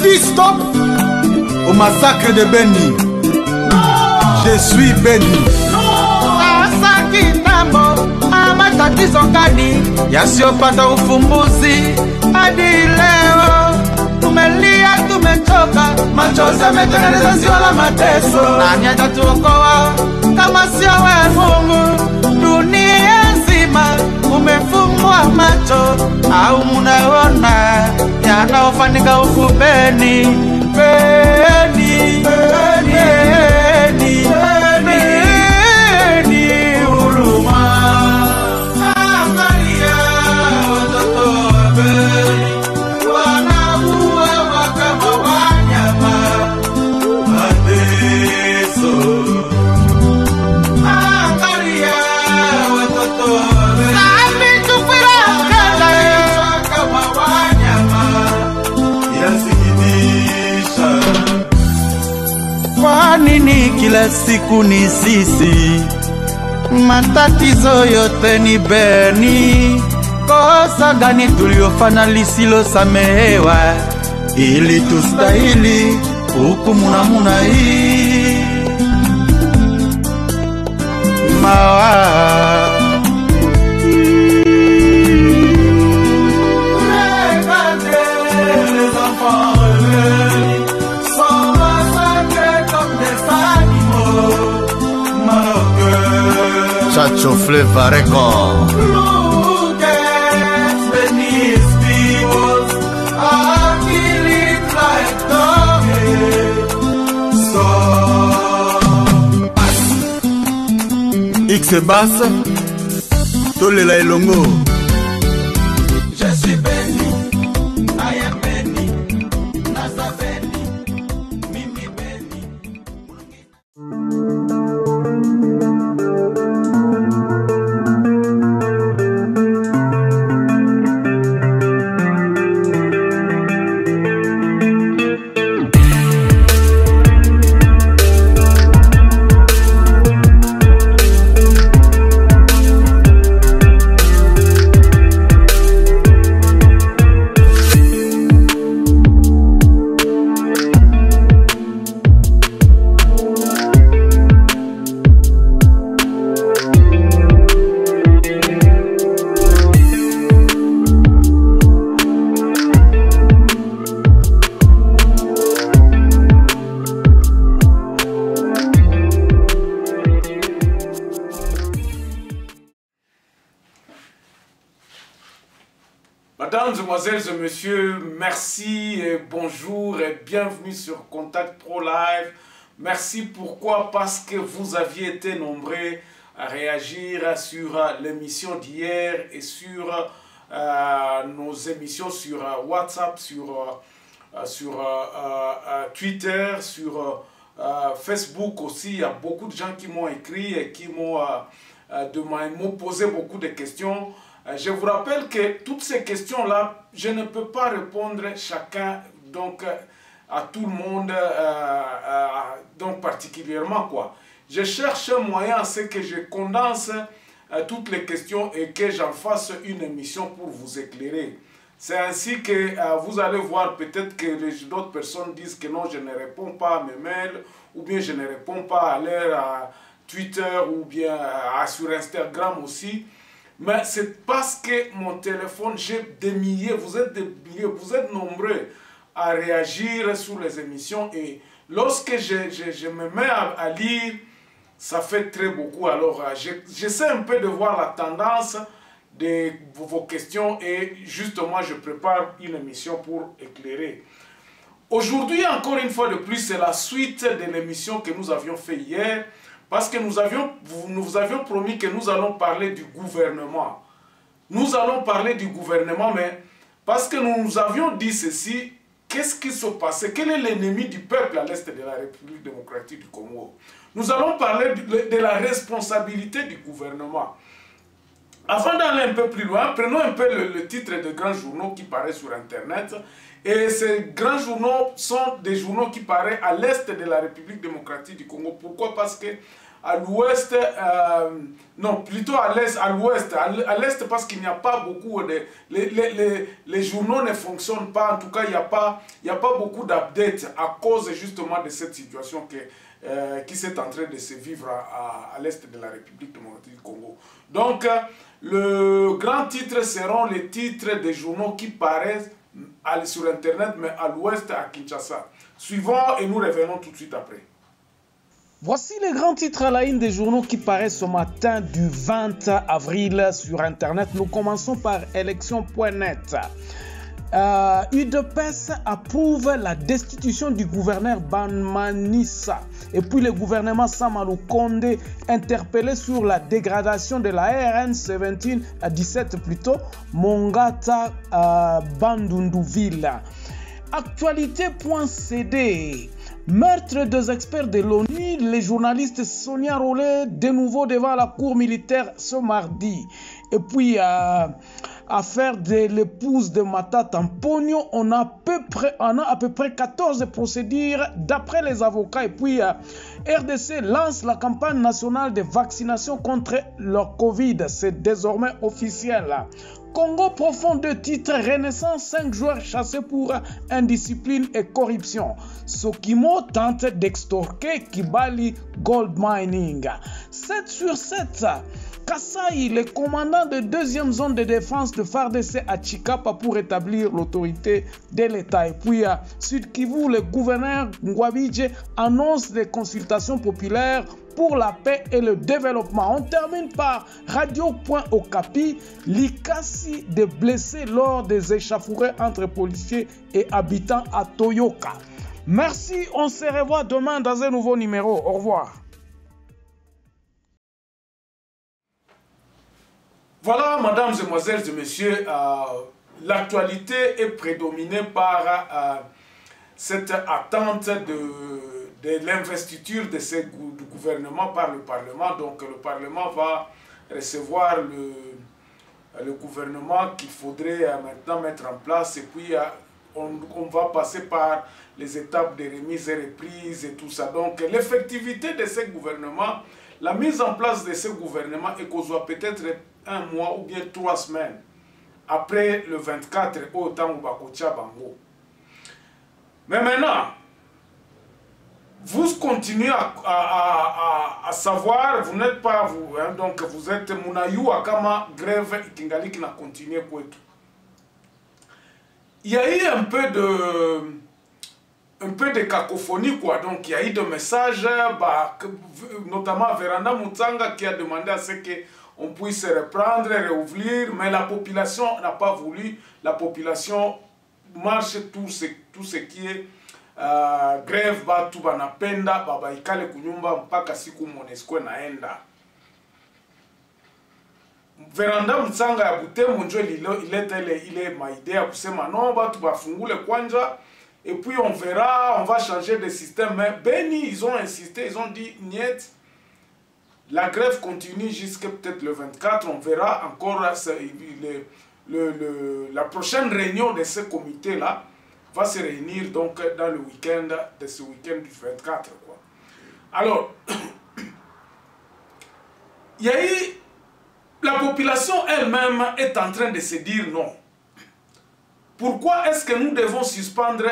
dis stop au massacre de Beni. Je suis Beni. Sasa kitambo matatizo gani yasiyopata ufumbuzi hadi leo? Tumelia, tumechoka, machozi yametengeneza ziwa la mateso. Nani atatuokoa kama sio wewe Mungu? Dunia nzima umefungua macho, au munaona yanaofanyika huku Beni? Beni, Beni, Beni, huruma. Angalia watoto wa Beni wanauawa kama wanyama. Mateso. Angalia watoto wa Beni kama wanyama. Yasikitisha. Kwa nini kila siku ni sisi? Matatizo yote ni Beni. Kosa gani tuliofanya lisilo samehewa ili tustahili hukumu namuna hii? Mawa Chacho Flavor Record. Look at Beneath people are feeling like dogs. So X basse Tolela Elongo. je suis Beni, I am Beni, Nasa Beni, Mimi Beni. Mesdames, Demoiselles et Messieurs, merci et bonjour et bienvenue sur Contact Pro Live. Merci, pourquoi? Parce que vous aviez été nombreux à réagir sur l'émission d'hier et sur nos émissions sur WhatsApp, sur Twitter, sur Facebook aussi. Il y a beaucoup de gens qui m'ont écrit et qui m'ont posé beaucoup de questions. Je vous rappelle que toutes ces questions-là, je ne peux pas répondre chacun, donc à tout le monde, donc particulièrement quoi. Je cherche un moyen à ce que je condense toutes les questions et que j'en fasse une émission pour vous éclairer. C'est ainsi que vous allez voir peut-être que d'autres personnes disent que non, je ne réponds pas à mes mails, ou bien je ne réponds pas à leur Twitter, ou bien sur Instagram aussi. Mais c'est parce que mon téléphone, j'ai des milliers, vous êtes des milliers, vous êtes nombreux à réagir sur les émissions. Et lorsque je me mets à lire, ça fait très beaucoup. Alors, j'essaie un peu de voir la tendance de vos questions et justement, je prépare une émission pour éclairer. Aujourd'hui, encore une fois de plus, c'est la suite de l'émission que nous avions fait hier. Parce que nous vous avions promis que nous allons parler du gouvernement. Nous allons parler du gouvernement, mais parce que nous avions dit ceci, qu'est-ce qui se passait? Quel est l'ennemi du peuple à l'est de la République démocratique du Congo? Nous allons parler de la responsabilité du gouvernement. Avant d'aller un peu plus loin, prenons un peu le titre de grands journaux qui paraissent sur Internet. Et ces grands journaux sont des journaux qui paraissent à l'est de la République démocratique du Congo. Pourquoi? Parce que à l'ouest, non, plutôt à l'est, à l'ouest, à l'est parce qu'il n'y a pas beaucoup de... Les journaux ne fonctionnent pas, en tout cas, il n'y a pas beaucoup d'updates à cause justement de cette situation qui s'est en train de se vivre à l'est de la République démocratique du Congo. Donc, le grand titre seront les titres des journaux qui paraissent sur Internet, mais à l'ouest, à Kinshasa. Suivons et nous revenons tout de suite après. Voici les grands titres à la une des journaux qui paraissent ce matin du 20 avril sur Internet. Nous commençons par élection.net. UDPS approuve la destitution du gouverneur Banmanissa. Et puis le gouvernement Samalou Kondé interpellé sur la dégradation de la RN 17 plutôt, Mongata Bandundouville. Actualité.cd. Meurtre des experts de l'ONU, les journalistes Sonia Rollet de nouveau devant la cour militaire ce mardi. Et puis, affaire de l'épouse de Matata Mpogno, on a à peu près 14 procédures d'après les avocats. Et puis, RDC lance la campagne nationale de vaccination contre le Covid. C'est désormais officiel. Congo profond de titre Renaissance, 5 joueurs chassés pour indiscipline et corruption. Sokimo tente d'extorquer Kibali Gold Mining. 7 sur 7. Kasai, le commandant de 2e zone de défense de FARDC à Chikapa pour établir l'autorité de l'État. Et puis à Sud Kivu, le gouverneur Ngwabidje annonce des consultations populaires pour la paix et le développement. On termine par Radio.okapi, l'Ikasi de blessés lors des échauffourées entre policiers et habitants à Toyoka. Merci, on se revoit demain dans un nouveau numéro. Au revoir. Voilà, mesdames, mesdemoiselles et messieurs, l'actualité est prédominée par cette attente de l'investiture du gouvernement par le Parlement. Donc le Parlement va recevoir le gouvernement qu'il faudrait maintenant mettre en place. Et puis on va passer par les étapes de remise et reprise et tout ça. Donc l'effectivité de ce gouvernement, la mise en place de ce gouvernement est qu'on soit peut-être 1 mois ou bien 3 semaines après le 24 au temps où Bakotia Bango. Mais maintenant, vous continuez à savoir, vous n'êtes pas vous, hein, donc vous êtes Mounayou Akama, grève Kingali qui n'a continué quoi. Il y a eu un peu de cacophonie quoi, donc il y a eu des messages, notamment Veranda Mutsanga qui a demandé à ce qu'on puisse reprendre, réouvrir, mais la population n'a pas voulu, la marche tout ce qui est grève batu banapenda babaikale kunyumba mpaka siku MONUSCO naenda. Veranda Mutsanga ya Butembo njo ileta ile maidea kusema no batu bafungule kwanja et puis on verra, on va changer de système. Mais Beni, ils ont insisté, ils ont dit niet, la grève continue jusqu'à peut-être le 24, on verra encore la prochaine réunion de ce comité-là va se réunir donc dans le week-end de ce week-end du 24. Quoi. Alors, il y a eu, la population elle-même est en train de se dire non. Pourquoi est-ce que nous devons suspendre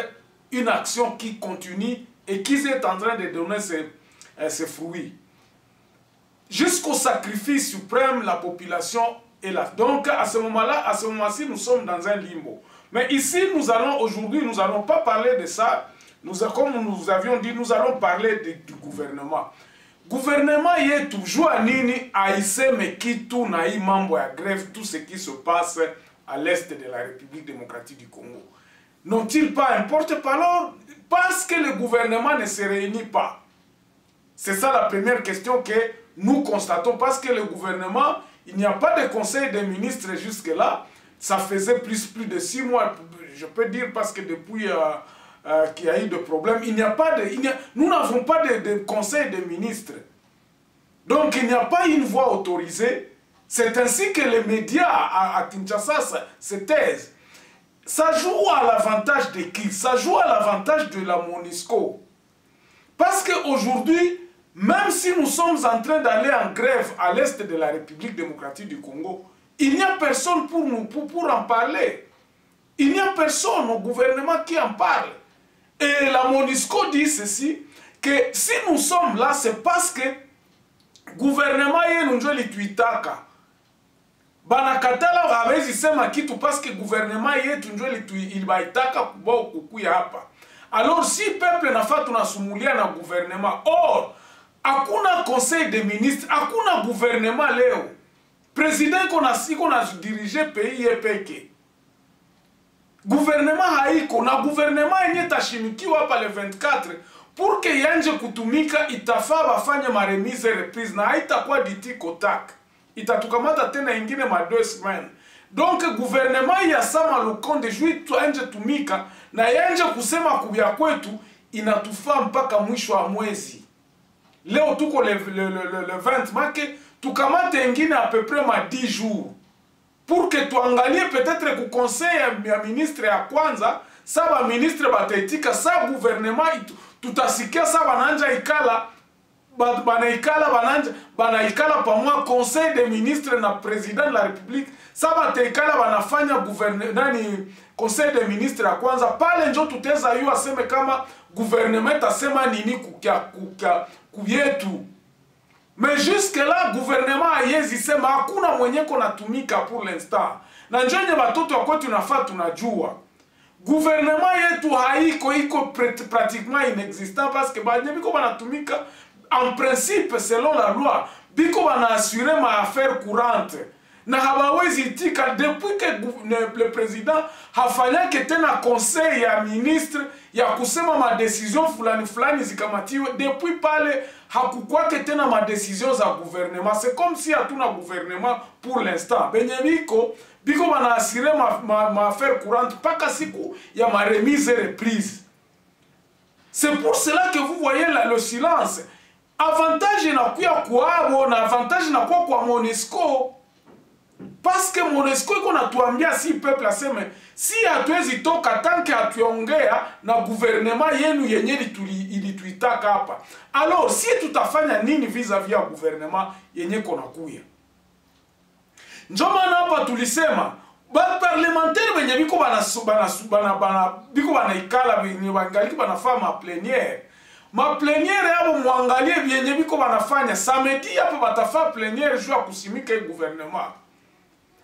une action qui continue et qui est en train de donner ses fruits? Jusqu'au sacrifice suprême, la population est là. Donc, à ce moment-ci, nous sommes dans un limbo. Mais ici, aujourd'hui, nous n'allons pas parler de ça. Comme nous avions dit, nous allons parler du gouvernement. Gouvernement, il est toujours à Nini, à Isseme, qui tourne à Imambo, à grève, tout ce qui se passe à l'est de la République démocratique du Congo. N'ont-ils pas un porte-parole? Parce que le gouvernement ne se réunit pas. C'est ça la première question que nous constatons. Parce que le gouvernement, il n'y a pas de conseil des ministres jusque-là. Ça faisait plus de 6 mois, je peux dire, parce que depuis qu'il y a eu des problèmes, nous n'avons pas de conseil des ministres. Donc il n'y a pas une voix autorisée. C'est ainsi que les médias à Kinshasa se taisent. Ça joue à l'avantage de qui? Ça joue à l'avantage de la MONUSCO. Parce qu'aujourd'hui, même si nous sommes en train d'aller en grève à l'est de la République démocratique du Congo, il n'y a personne pour nous, pour en parler. Il n'y a personne au gouvernement qui en parle. Et la MONUSCO dit ceci, que si nous sommes là, c'est parce que le gouvernement est nous lituitaka. Banakatala hawezi sema kitu parce que le gouvernement est nous ilbaitaka kubao kukuya hapa. Alors si peuple nafaa tunasumulia na gouvernement, or hakuna conseil des ministres, hakuna gouvernement leo. Président iko na dirige pays yepeke. Gouvernement haiko na gouvernement yenye tashimikiwa hapa le 24 pour que yanje kutumika itafaa bafanye maremise reprise na haitakuwa ditiko tak. Itatukamata tena ingine ma 2 semaines. Donc gouvernement ya sama lokon de juit tuanje tumika na yanje kusema kubya kwetu inatufaa mpaka mwisho wa mwezi. Leo tuko le 20 make tukamate ingine à peu près ma 10 jours. Pour que tuangalie peut-être ku conseil ya ministre ya kwanza, saba ministre bataitika, sa gouvernement tutasikia sa bananja ikala, banaikala pamoja conseil des ministres na président de la république, sa bataikala banafanya conseil des ministres ya kwanza, pale njo tuteza yu aseme kama gouvernement asema nini kubyetu. Mais jusque là, le gouvernement a yezisema hakuna mwenye konatumika pour l'instant. Na njenye batoto wa kwetu nafaa tunajua. Gouvernement yetu haiko pratiquement inexistant parce que banye biko banatumika en principe selon la loi. Biko bana assurer ma affaire courante. Na hawawezi itika depuis que le président hafanyake tena conseil ya ministre ya kusema ma décision fulani zikamatiwe, depuis pale hakukwake tena ma décision za gouvernement. C'est comme si hatuna gouvernement pour l'instant. Benye biko bana assurer ma affaire courante paka siku ya ma remise et reprise. C'est pour cela que vous voyez là le silence. Avantage inakuya kwabo na avantage inakuwa kwa MONUSCO. Parce que MONUSCO iko natuambia si peuple aseme si hatuwezi toka tanke hatuongea na gouvernement yenu yenye ilituitaka hapa. Alors si tutafanya nini vis-à-vis ya gouvernement yenye konakuya? Njo maana hapa tulisema ba parlementaire benye biko banaikala benye bangaliki banafanya ma plénière. Ma plénière yabo muangalie benye biko banafanya samedi hapa batafanya plénière juu ya kusimika gouvernement.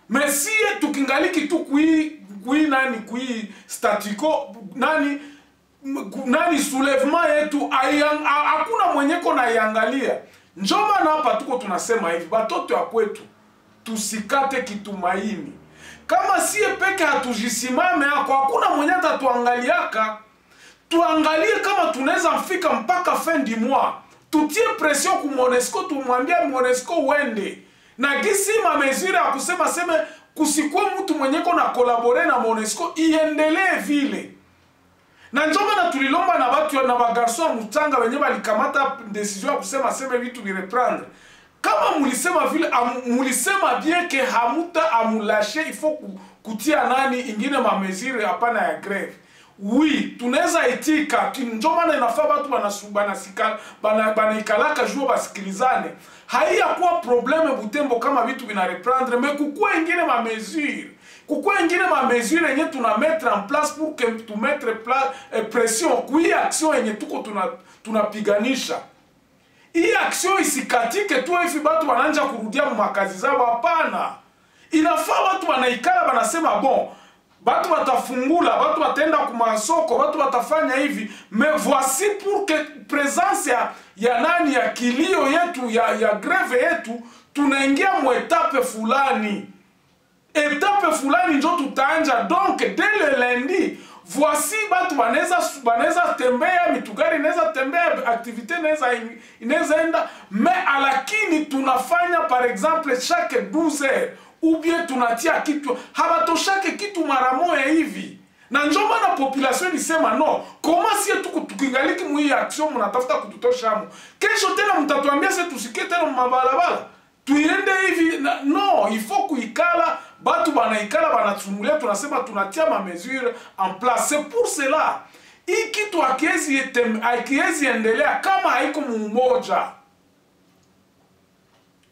Mais si tukingaliki tu kui statiko nani soulèvement yetu hakuna mwenye kona iangalia. Njoma na hapa tuko tunasema hivi batoto ya kwetu tusikate kitumaini. Kama siye peke hatujisimame hako hakuna mwenye atatuangaliaka. Tuangalie kama tunaweza mfika mpaka fin du mois. Tutie pression ku MONUSCO, tumwambie MONUSCO wende. Na gisi ma mesure ya kusema seme kusikwe mtu mwenye kona kolabore na MONUSCO iendelee vile. Na njoma na tulilomba na watu na bagarso mutanga wenye balikamata decision ya kusema seme vitu vireprendre. Kama mulisema vile mulisema bien que hamuta amulashe il faut kutia nani ingine ma mesure hapana ya grève. Oui, tunaweza itika njoma na inafaa watu banaikalaka juo basikilizane. Haiya kuwa probleme Butembo kama vitu vina reprendre, mais kukua ingine ma mesure. Kukua ingine ma mesure yenye tuna mettre en place pour que tu mettre pression kui action yenye tuko tunapiganisha. Hii action isikatike tu hivi batu wananja kurudia makazi zao hapana. Inafaa watu wanaikala banasema bon, batu watafungula, batu watenda kumasoko, batu watafanya hivi, mais voici pour que présence ya nani ya kilio yetu ya greve yetu tunaingia mu etape fulani. Etape fulani njo tutaanja. Donc dès le lundi voici batu baneza tembea, mitugari ineza tembea, activité ineza enda, mais alakini tunafanya par exemple chaque 12 heures ou bien tunatia kitu habatoshake kitu mara moja hivi. Na njo maana population isema no, koma si tukingaliki mwi action mnatafuta kututosha hamu. Kesho tena mtatuambia se tusikie tena mabalabala. Tuiende hivi no, il faut kuikala batu banaikala banatumulia tunasema tunatia ma mesure en place. C'est pour cela hii kitu akiezi endelea kama haiko mmoja.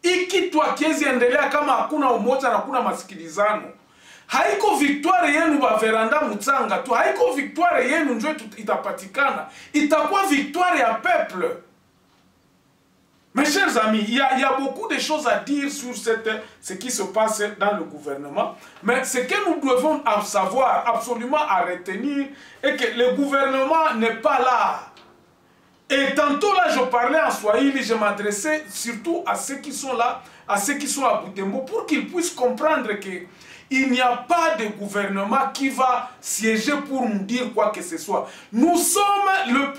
ikitwa kiezi endelea kama hakuna umoja na hakuna masikilizano. Haiko victoire yenu ba veranda Mutsanga tu, haiko victoire yenu njo itapatikana, itakuwa victoire ya peuple. Mes chers amis, il y a beaucoup de choses à dire sur ce qui se passe dans le gouvernement, mais ce que nous devons savoir, absolument à retenir, est que le gouvernement n'est pas là. Et tantôt là, je parlais en Swahili, je m'adressais surtout à ceux qui sont là, à ceux qui sont à Butembo, pour qu'ils puissent comprendre que il n'y a pas de gouvernement qui va siéger pour nous dire quoi que ce soit. Nous sommes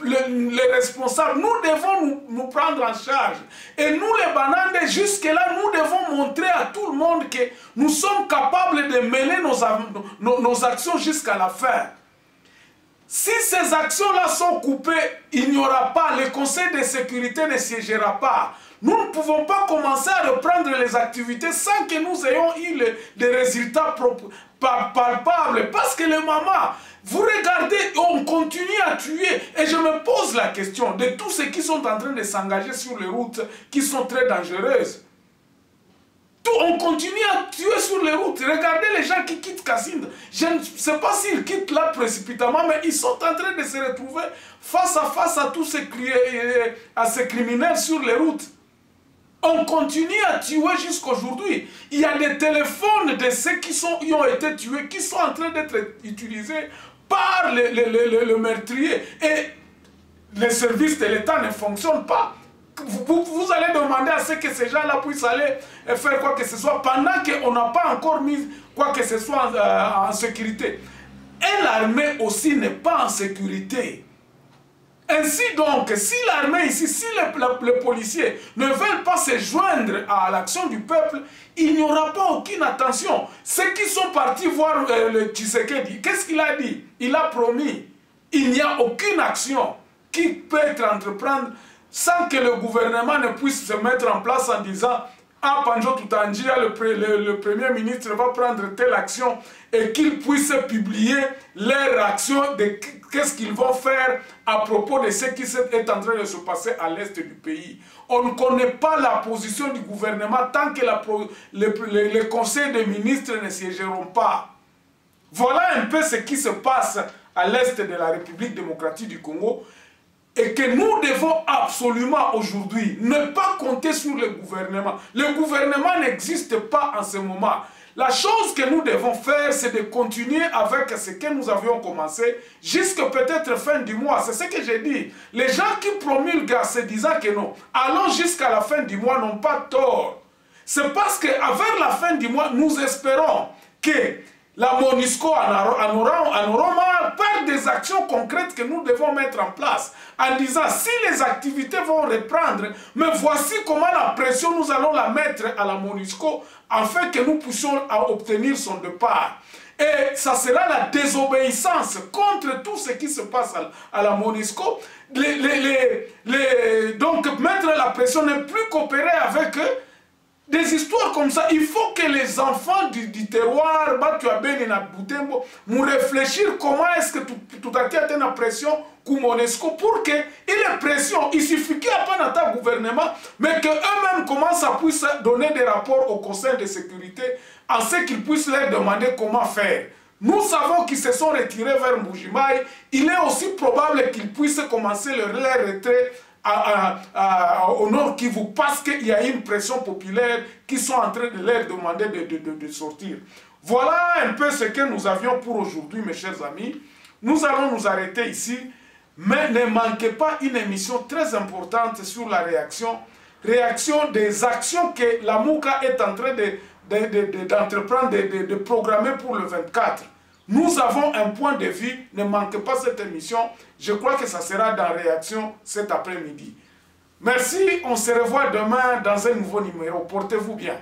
les responsables. Nous devons nous prendre en charge. Et nous, les Banande, jusque-là, nous devons montrer à tout le monde que nous sommes capables de mêler nos actions jusqu'à la fin. Si ces actions-là sont coupées, il n'y aura pas, le Conseil de sécurité ne siégera pas. Nous ne pouvons pas commencer à reprendre les activités sans que nous ayons eu des résultats palpables. Parce que les mamans, vous regardez, on continue à tuer. Et je me pose la question de tous ceux qui sont en train de s'engager sur les routes qui sont très dangereuses. On continue à tuer sur les routes. Regardez les gens qui quittent Kassinda. Je ne sais pas s'ils quittent là précipitamment, mais ils sont en train de se retrouver face à tous ces criminels sur les routes. On continue à tuer jusqu'aujourd'hui. Il y a des téléphones de ceux qui ont été tués, qui sont en train d'être utilisés par le meurtrier. Et les services de l'État ne fonctionnent pas. Vous allez demander à ce que ces gens-là puissent aller faire quoi que ce soit pendant qu'on n'a pas encore mis quoi que ce soit en sécurité. Et l'armée aussi n'est pas en sécurité. Ainsi donc, si l'armée ici, si les policiers ne veulent pas se joindre à l'action du peuple, il n'y aura pas aucune attention. Ceux qui sont partis voir le Tshisekedi, qu'est-ce qu'il a dit? Il a promis, il n'y a aucune action qui peut être entreprendre sans que le gouvernement ne puisse se mettre en place en disant « Ah, Pandjo Tutangia, le Premier ministre va prendre telle action » et qu'ils puissent publier leur action de qu'est-ce qu'ils vont faire à propos de ce qui est en train de se passer à l'est du pays. On ne connaît pas la position du gouvernement tant que le conseil des ministres ne siégeront pas. Voilà un peu ce qui se passe à l'est de la République démocratique du Congo. Et que nous devons absolument aujourd'hui ne pas compter sur le gouvernement. Le gouvernement n'existe pas en ce moment. La chose que nous devons faire, c'est de continuer avec ce que nous avions commencé jusqu'à peut-être fin du mois. C'est ce que j'ai dit. Les gens qui promulguent en se disant que non, allons jusqu'à la fin du mois n'ont pas tort. C'est parce qu'avec la fin du mois, nous espérons que la MONUSCO en aura marre par des actions concrètes que nous devons mettre en place en disant si les activités vont reprendre, mais voici comment la pression nous allons la mettre à la MONUSCO afin que nous puissions obtenir son départ. Et ça sera la désobéissance contre tout ce qui se passe à la MONUSCO. Donc mettre la pression, ne plus coopérer avec eux. Des histoires comme ça, il faut que les enfants du terroir, nous réfléchir comment est-ce que tout à fait une pression pour MONUSCO pour que il ait pression. Il suffit qu'il n'y ait pas notre gouvernement, mais qu'eux-mêmes commencent à puisse donner des rapports au Conseil de sécurité en ce qu'ils puissent leur demander comment faire. Nous savons qu'ils se sont retirés vers Mbujimaï. Il est aussi probable qu'ils puissent commencer leur retrait au Nord Kivu parce qu'il y a une pression populaire qui sont en train de leur demander de sortir. Voilà un peu ce que nous avions pour aujourd'hui, mes chers amis. Nous allons nous arrêter ici, mais ne manquez pas une émission très importante sur la réaction des actions que la MOUCA est en train d'entreprendre, de programmer pour le 24. Nous avons un point de vue, ne manquez pas cette émission. Je crois que ça sera dans Réaction cet après-midi. Merci, on se revoit demain dans un nouveau numéro. Portez-vous bien.